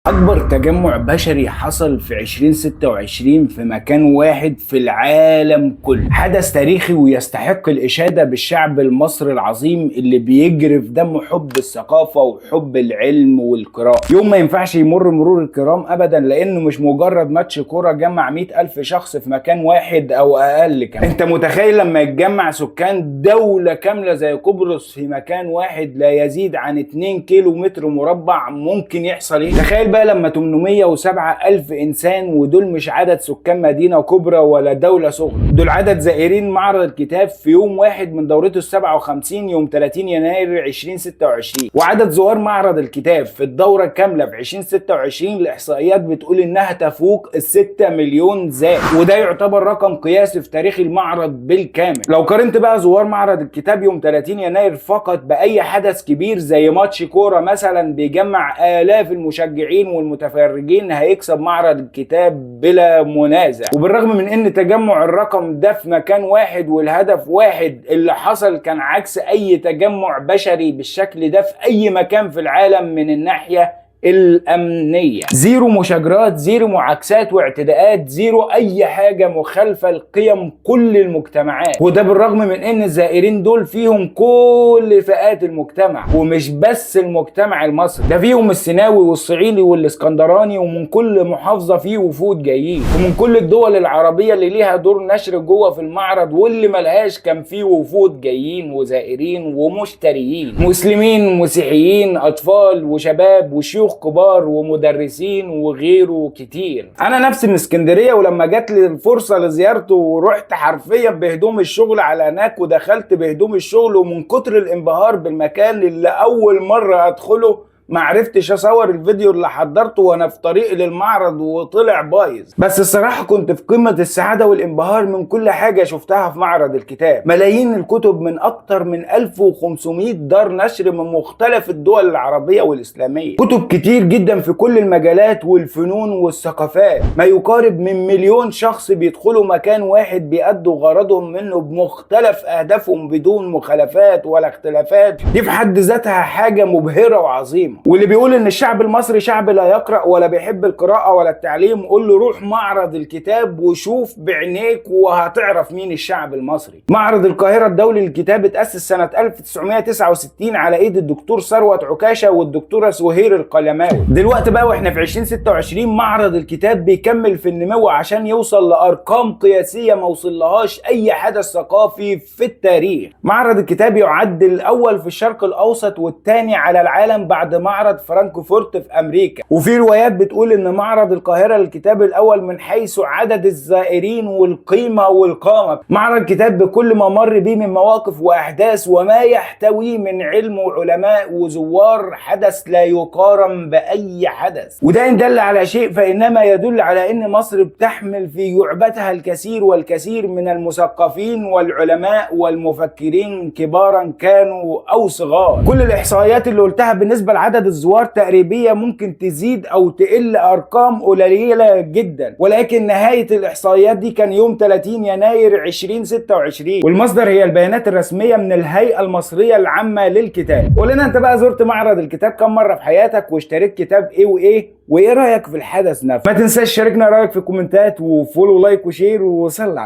أكبر تجمع بشري حصل في 2026 في مكان واحد في العالم كله. حدث تاريخي ويستحق الإشادة بالشعب المصري العظيم اللي بيجري في دمه حب الثقافة وحب العلم والقراءة. يوم ما ينفعش يمر مرور الكرام أبدا، لأنه مش مجرد ماتش كورة جمع 100,000 شخص في مكان واحد أو أقل كمان. أنت متخيل لما يتجمع سكان دولة كاملة زي قبرص في مكان واحد لا يزيد عن 2 كيلو متر مربع ممكن يحصل إيه؟ تخيل بقى لما 807,000 إنسان، ودول مش عدد سكان مدينة كبرى ولا دولة صغرى، دول عدد زائرين معرض الكتاب في يوم واحد من دورته ال57 يوم 30 يناير 2026. وعدد زوار معرض الكتاب في الدورة الكاملة في 2026 الإحصائيات بتقول إنها تفوق ال6 مليون زائر، وده يعتبر رقم قياسي في تاريخ المعرض بالكامل. لو قارنت بقى زوار معرض الكتاب يوم 30 يناير فقط بأي حدث كبير زي ماتش كورة مثلا بيجمع آلاف المشجعين والمتفرجين، هيكسب معرض الكتاب بلا منازع. وبالرغم من ان تجمع الرقم ده في مكان واحد والهدف واحد، اللي حصل كان عكس اي تجمع بشري بالشكل ده في اي مكان في العالم من الناحية الأمنية. زيرو مشاجرات، زيرو معاكسات واعتداءات، زيرو أي حاجة مخالفة لقيم كل المجتمعات. وده بالرغم من إن الزائرين دول فيهم كل فئات المجتمع، ومش بس المجتمع المصري، ده فيهم السيناوي والصعيدي والاسكندراني، ومن كل محافظة فيه وفود جايين، ومن كل الدول العربية اللي ليها دور نشر جوه في المعرض واللي ملهاش كان فيه وفود جايين وزائرين ومشتريين، مسلمين مسيحيين، أطفال وشباب وشيوخ كبار ومدرسين وغيره كتير. انا نفسي من اسكندريه، ولما جات لي الفرصه لزيارته ورحت حرفيا بهدوم الشغل على هناك، ودخلت بهدوم الشغل، ومن كتر الانبهار بالمكان اللي اول مره ادخله ما عرفتش اصور الفيديو اللي حضرته وانا في طريق للمعرض وطلع بايظ. بس الصراحه كنت في قمه السعاده والانبهار من كل حاجه شفتها في معرض الكتاب. ملايين الكتب من اكتر من 1500 دار نشر من مختلف الدول العربيه والاسلاميه، كتب كتير جدا في كل المجالات والفنون والثقافات. ما يقارب من 1,000,000 شخص بيدخلوا مكان واحد بيأدوا غرضهم منه بمختلف اهدافهم بدون مخالفات ولا اختلافات. دي في حد ذاتها حاجه مبهره وعظيمه. واللي بيقول ان الشعب المصري شعب لا يقرأ ولا بيحب القراءة ولا التعليم، قول له روح معرض الكتاب وشوف بعينيك وهتعرف مين الشعب المصري. معرض القاهرة الدولي للكتاب اتأسس سنة 1969 على ايد الدكتور ثروت عكاشة والدكتورة سهير القلماوي. دلوقتي بقى واحنا في 2026 معرض الكتاب بيكمل في النمو عشان يوصل لأرقام قياسية ما وصلهاش اي حدث ثقافي في التاريخ. معرض الكتاب يعد الاول في الشرق الاوسط والثاني على العالم بعد معرض فرانكفورت في امريكا. وفي روايات بتقول ان معرض القاهره للكتاب الاول من حيث عدد الزائرين والقيمه والقامه. معرض الكتاب بكل ما مر بيه من مواقف واحداث وما يحتويه من علم وعلماء وزوار، حدث لا يقارن باي حدث. وده ان دل على شيء فانما يدل على ان مصر بتحمل في جعبتها الكثير والكثير من المثقفين والعلماء والمفكرين، كبارا كانوا او صغار. كل الاحصائيات اللي قلتها بالنسبه لعدد الزوار تقريبية ممكن تزيد او تقل ارقام قليلة جدا، ولكن نهاية الاحصائيات دي كان يوم 30 يناير 2026، والمصدر هي البيانات الرسمية من الهيئة المصرية العامة للكتاب. قولنا انت بقى زرت معرض الكتاب كم مرة في حياتك، واشتريت كتاب ايه وايه رأيك في الحدث نفسه؟ ما تنساش شاركنا رأيك في الكومنتات، وفولو لايك وشير، وصلى